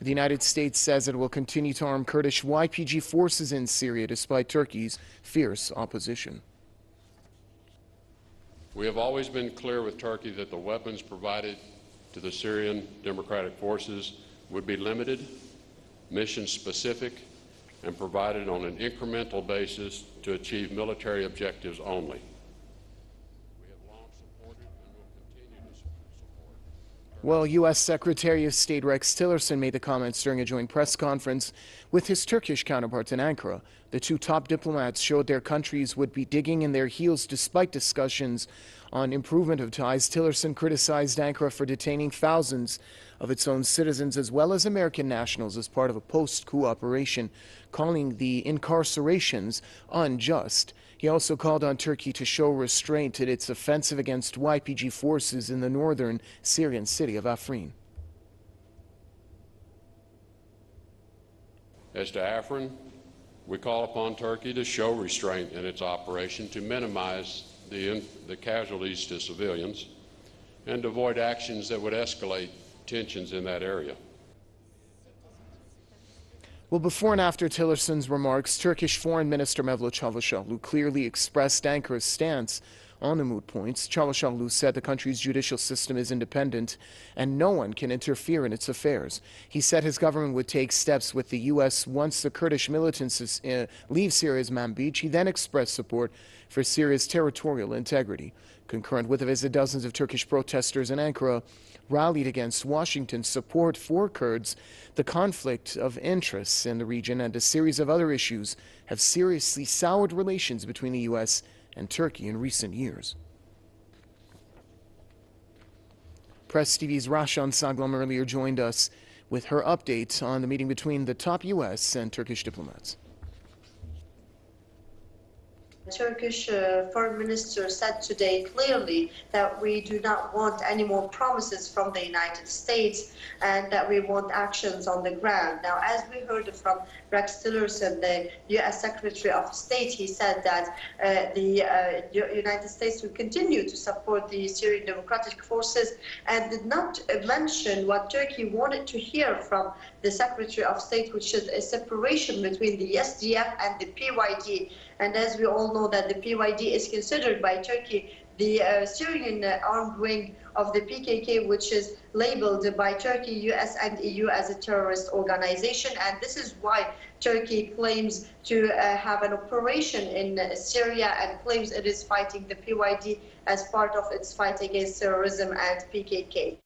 The United States says it will continue to arm Kurdish YPG forces in Syria despite Turkey's fierce opposition. We have always been clear with Turkey that the weapons provided to the Syrian Democratic Forces would be limited, mission-specific, and provided on an incremental basis to achieve military objectives only. We have long supported and will continue to support. Well, U.S. Secretary of State Rex Tillerson made the comments during a joint press conference with his Turkish counterparts in Ankara. The two top diplomats showed their countries would be digging in their heels despite discussions on improvement of ties. Tillerson criticized Ankara for detaining thousands of its own citizens as well as American nationals as part of a post-coup operation, calling the incarcerations unjust. He also called on Turkey to show restraint in its offensive against YPG forces in the northern Syrian city of Afrin. As to Afrin, we call upon Turkey to show restraint in its operation to minimize the casualties to civilians and to avoid actions that would escalate tensions in that area. Well, before and after Tillerson's remarks, Turkish Foreign Minister Mevlut Çavuşoğlu clearly expressed Ankara's stance on the moot points. Çavuşoğlu said the country's judicial system is independent and no one can interfere in its affairs. He said his government would take steps with the U.S. once the Kurdish militants leave Syria's Manbij. He then expressed support for Syria's territorial integrity. Concurrent with the visit, dozens of Turkish protesters in Ankara rallied against Washington's support for Kurds. The conflict of interests in the region and a series of other issues have seriously soured relations between the U.S. and Turkey in recent years. Press TV's Rashan Saglam earlier joined us with her update on the meeting between the top U.S. and Turkish diplomats. Turkish foreign minister said today clearly that we do not want any more promises from the United States and that we want actions on the ground. Now, as we heard from Rex Tillerson, the U.S. Secretary of State, he said that the United States will continue to support the Syrian Democratic Forces and did not mention what Turkey wanted to hear from the Secretary of State, which is a separation between the SDF and the PYD. And as we all know that the PYD is considered by Turkey the Syrian armed wing of the PKK, which is labeled by Turkey, US and EU as a terrorist organization. And this is why Turkey claims to have an operation in Syria and claims it is fighting the PYD as part of its fight against terrorism and PKK.